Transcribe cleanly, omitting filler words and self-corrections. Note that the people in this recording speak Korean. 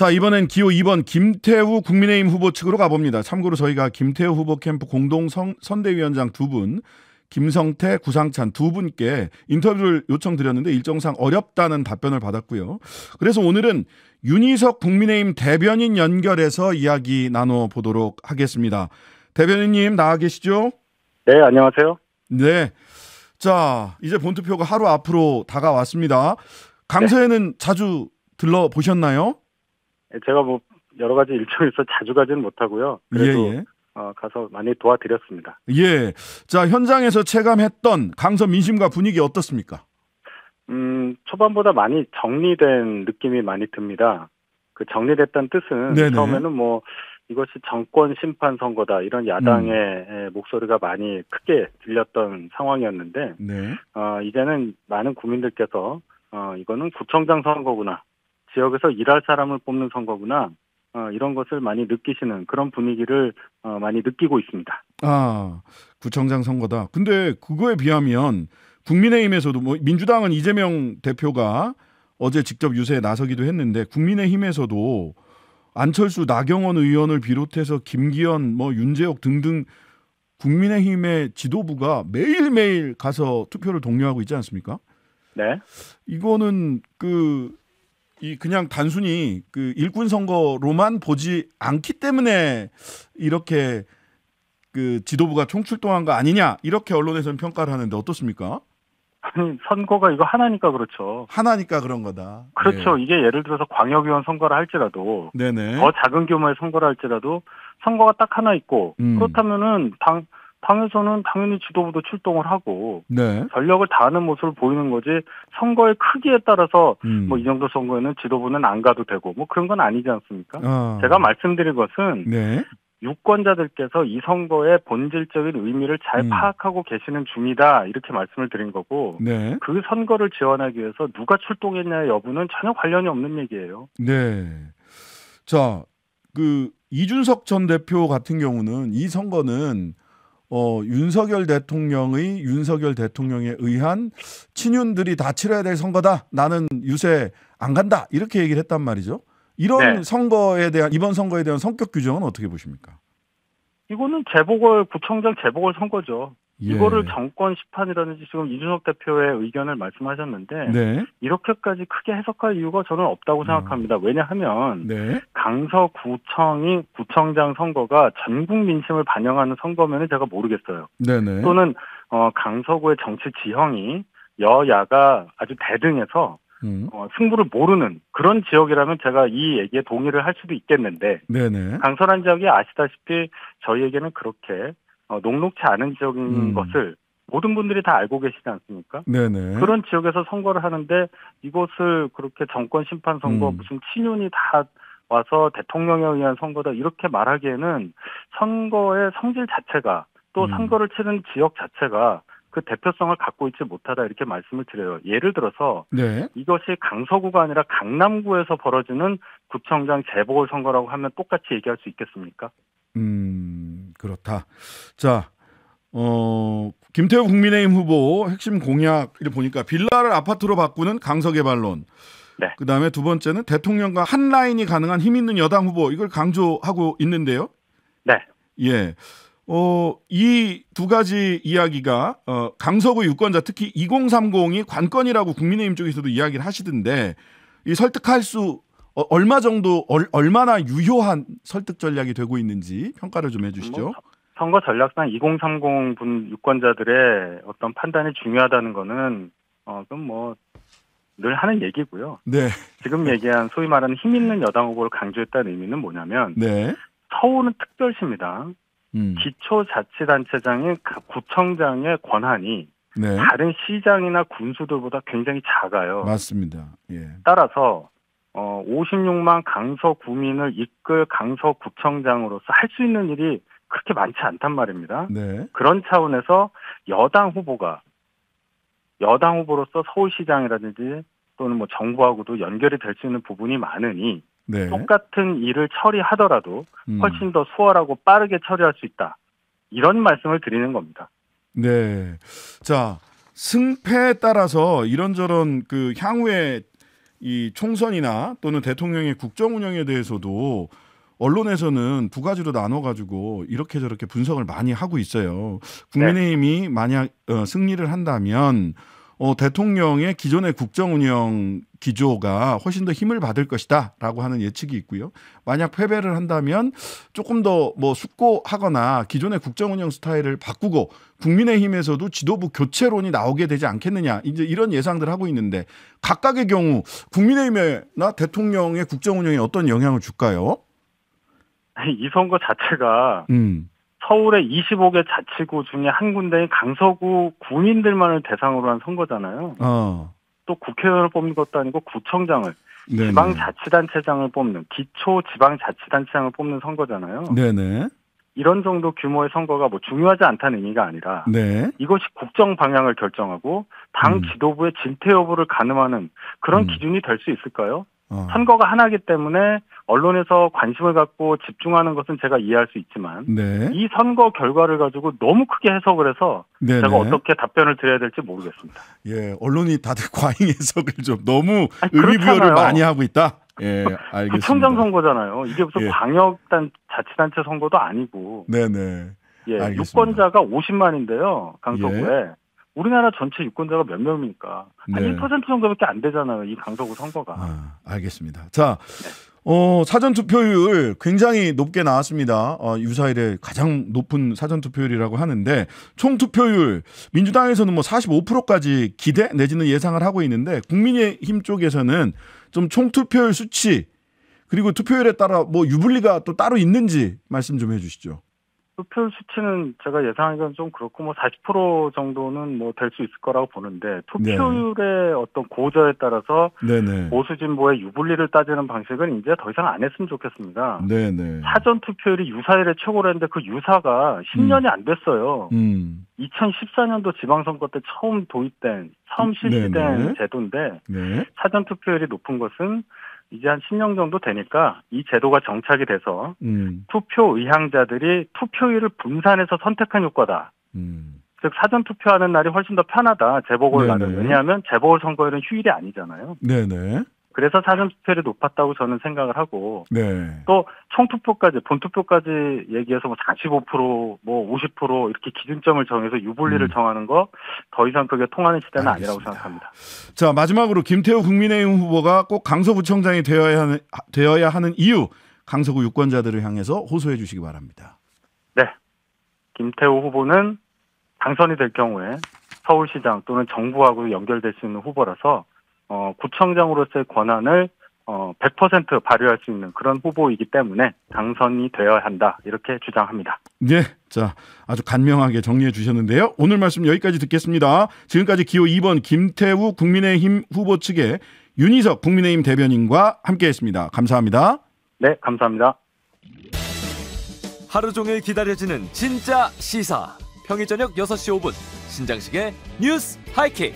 자, 이번엔 기호 2번 김태우 국민의힘 후보 측으로 가봅니다. 참고로 저희가 김태우 후보 캠프 공동 선대위원장 두 분, 김성태, 구상찬 두 분께 인터뷰를 요청드렸는데 일정상 어렵다는 답변을 받았고요. 그래서 오늘은 윤희석 국민의힘 대변인 연결해서 이야기 나눠보도록 하겠습니다. 대변인님 나와 계시죠? 네, 안녕하세요. 네. 자, 이제 본투표가 하루 앞으로 다가왔습니다. 강서에는 네. 자주 들러보셨나요? 제가 뭐 여러 가지 일정이 있어 자주 가지는 못하고요. 그래도 가서 많이 도와드렸습니다. 예. 자, 현장에서 체감했던 강서 민심과 분위기 어떻습니까? 초반보다 많이 정리된 느낌이 많이 듭니다. 그 정리됐다는 뜻은 네네. 처음에는 뭐 이것이 정권 심판 선거다 이런 야당의 목소리가 많이 크게 들렸던 상황이었는데 네. 이제는 많은 국민들께서 이거는 구청장 선거구나. 지역에서 일할 사람을 뽑는 선거구나. 이런 것을 많이 느끼시는 그런 분위기를 많이 느끼고 있습니다. 아, 구청장 선거다. 근데 그거에 비하면 국민의힘에서도 뭐 민주당은 이재명 대표가 어제 직접 유세에 나서기도 했는데 국민의힘에서도 안철수, 나경원 의원을 비롯해서 김기현, 뭐 윤재옥 등등 국민의힘의 지도부가 매일매일 가서 투표를 독려하고 있지 않습니까? 네. 이거는 그냥 단순히 그 일꾼 선거로만 보지 않기 때문에 이렇게 그 지도부가 총출동한 거 아니냐 이렇게 언론에서는 평가를 하는데 어떻습니까? 아니 선거가 이거 하나니까 그렇죠. 하나니까 그런 거다. 그렇죠. 네. 이게 예를 들어서 광역의원 선거를 할지라도 네네. 더 작은 규모의 선거를 할지라도 선거가 딱 하나 있고 그렇다면은 당에서는 당연히 지도부도 출동을 하고 네. 전력을 다하는 모습을 보이는 거지 선거의 크기에 따라서 뭐 이 정도 선거에는 지도부는 안 가도 되고 뭐 그런 건 아니지 않습니까? 제가 말씀드린 것은 네. 유권자들께서 이 선거의 본질적인 의미를 잘 파악하고 계시는 중이다 이렇게 말씀을 드린 거고 네. 그 선거를 지원하기 위해서 누가 출동했냐의 여부는 전혀 관련이 없는 얘기예요. 네. 자, 그 이준석 전 대표 같은 경우는 이 선거는 윤석열 대통령에 의한 친윤들이 다 치러야 될 선거다. 나는 유세 안 간다. 이렇게 얘기를 했단 말이죠. 이런 네. 이번 선거에 대한 성격 규정은 어떻게 보십니까? 이거는 구청장 재보궐 선거죠. 예. 이거를 정권 심판이라든지 지금 이준석 대표의 의견을 말씀하셨는데 네. 이렇게까지 크게 해석할 이유가 저는 없다고 생각합니다. 왜냐하면 네. 강서구청이 구청장 선거가 전국 민심을 반영하는 선거면은 제가 모르겠어요. 네네. 또는 강서구의 정치 지형이 여야가 아주 대등해서 승부를 모르는 그런 지역이라면 제가 이 얘기에 동의를 할 수도 있겠는데 네네. 강서란 지역이 아시다시피 저희에게는 그렇게 녹록지 않은 지역인 것을 모든 분들이 다 알고 계시지 않습니까? 네네. 그런 지역에서 선거를 하는데 이것을 그렇게 정권 심판 선거 무슨 친윤이 다 와서 대통령에 의한 선거다 이렇게 말하기에는 선거의 성질 자체가 또 선거를 치른 지역 자체가 그 대표성을 갖고 있지 못하다 이렇게 말씀을 드려요. 예를 들어서 네. 이것이 강서구가 아니라 강남구에서 벌어지는 구청장 재보궐 선거라고 하면 똑같이 얘기할 수 있겠습니까? 그렇다. 자, 김태우 국민의힘 후보 핵심 공약을 보니까 빌라를 아파트로 바꾸는 강서개발론. 네. 그다음에 두 번째는 대통령과 한 라인이 가능한 힘 있는 여당 후보 이걸 강조하고 있는데요. 네. 예. 이 두 가지 이야기가 강서구 유권자 특히 2030이 관건이라고 국민의힘 쪽에서도 이야기를 하시던데 이 설득할 수 얼마나 유효한 설득 전략이 되고 있는지 평가를 좀 해주시죠. 선거 전략상 2030 분 유권자들의 어떤 판단이 중요하다는 거는 그럼 뭐 늘 하는 얘기고요. 네. 지금 얘기한 소위 말하는 힘 있는 여당 후보를 강조했다는 의미는 뭐냐면 네. 서울은 특별시입니다. 기초자치단체장인 구청장의 권한이 네. 다른 시장이나 군수들보다 굉장히 작아요. 맞습니다. 예. 따라서 56만 강서 구민을 이끌 강서구청장으로서 할 수 있는 일이 그렇게 많지 않단 말입니다. 네. 그런 차원에서 여당 후보로서 서울시장이라든지 또는 뭐 정부하고도 연결이 될 수 있는 부분이 많으니 네. 똑같은 일을 처리하더라도 훨씬 더 수월하고 빠르게 처리할 수 있다. 이런 말씀을 드리는 겁니다. 네. 자, 승패에 따라서 이런저런 그 향후에 이 총선이나 또는 대통령의 국정 운영에 대해서도 언론에서는 두 가지로 나눠가지고 이렇게 저렇게 분석을 많이 하고 있어요. 국민의힘이 만약 승리를 한다면 대통령의 기존의 국정 운영 기조가 훨씬 더 힘을 받을 것이다라고 하는 예측이 있고요. 만약 패배를 한다면 조금 더 뭐 숙고하거나 기존의 국정 운영 스타일을 바꾸고 국민의힘에서도 지도부 교체론이 나오게 되지 않겠느냐, 이제 이런 예상들을 하고 있는데 각각의 경우 국민의힘이나 대통령의 국정 운영에 어떤 영향을 줄까요? 이 선거 자체가 서울의 25개 자치구 중에 한 군데인 강서구 구민들만을 대상으로 한 선거잖아요. 또 국회의원을 뽑는 것도 아니고 구청장을, 네네. 지방자치단체장을 뽑는, 기초지방자치단체장을 뽑는 선거잖아요. 네네. 이런 정도 규모의 선거가 뭐 중요하지 않다는 의미가 아니라 네. 이것이 국정 방향을 결정하고 당 지도부의 진퇴 여부를 가늠하는 그런 기준이 될 수 있을까요? 선거가 하나이기 때문에 언론에서 관심을 갖고 집중하는 것은 제가 이해할 수 있지만 네. 이 선거 결과를 가지고 너무 크게 해석을 해서 네네. 제가 어떻게 답변을 드려야 될지 모르겠습니다. 예, 언론이 다들 과잉 해석을 좀 너무 의미부여를 많이 하고 있다. 예, 알겠습니다. 구청장 선거잖아요. 이게 무슨 예. 광역자치단체 선거도 아니고. 네네. 예, 알겠습니다. 유권자가 50만인데요. 강서구에. 예. 우리나라 전체 유권자가 몇 명입니까? 한 네. 1% 정도밖에 안 되잖아요. 이 강서구 선거가. 알겠습니다. 자, 네. 사전 투표율 굉장히 높게 나왔습니다. 유사일에 가장 높은 사전 투표율이라고 하는데 총 투표율 민주당에서는 뭐 45%까지 기대 내지는 예상을 하고 있는데 국민의힘 쪽에서는 좀 총 투표율 수치 그리고 투표율에 따라 뭐 유불리가 또 따로 있는지 말씀 좀 해주시죠. 투표율 수치는 제가 예상하기는 좀 그렇고 뭐 40% 정도는 뭐 될 수 있을 거라고 보는데 투표율의 네. 어떤 고저에 따라서 네네. 보수 진보의 유불리를 따지는 방식은 이제 더 이상 안 했으면 좋겠습니다. 네네. 사전 투표율이 유사일에 최고로 했는데 그 유사가 10년이 안 됐어요. 2014년도 지방선거 때 처음 실시된 네네. 제도인데 네. 사전 투표율이 높은 것은 이제 한 10년 정도 되니까 이 제도가 정착이 돼서 투표 의향자들이 투표율을 분산해서 선택한 효과다. 즉 사전 투표하는 날이 훨씬 더 편하다. 재보궐날은. 왜냐하면 재보궐선거일은 휴일이 아니잖아요. 네네. 그래서 사전 투표율이 높았다고 저는 생각을 하고 네. 또 총투표까지 본투표까지 얘기해서 뭐 45% 뭐 50% 이렇게 기준점을 정해서 유불리를 정하는 거 더 이상 그게 통하는 시대는 알겠습니다. 아니라고 생각합니다. 자, 마지막으로 김태우 국민의힘 후보가 꼭 강서구청장이 되어야 하는 이유 강서구 유권자들을 향해서 호소해 주시기 바랍니다. 네. 김태우 후보는 당선이 될 경우에 서울시장 또는 정부하고 연결될 수 있는 후보라서 구청장으로서의 권한을 100% 발휘할 수 있는 그런 후보이기 때문에 당선이 되어야 한다. 이렇게 주장합니다. 네. 자, 아주 간명하게 정리해 주셨는데요. 오늘 말씀 여기까지 듣겠습니다. 지금까지 기호 2번 김태우 국민의힘 후보 측의 윤희석 국민의힘 대변인과 함께했습니다. 감사합니다. 네, 감사합니다. 하루 종일 기다려지는 진짜 시사. 평일 저녁 6시 5분 신장식의 뉴스 하이킥.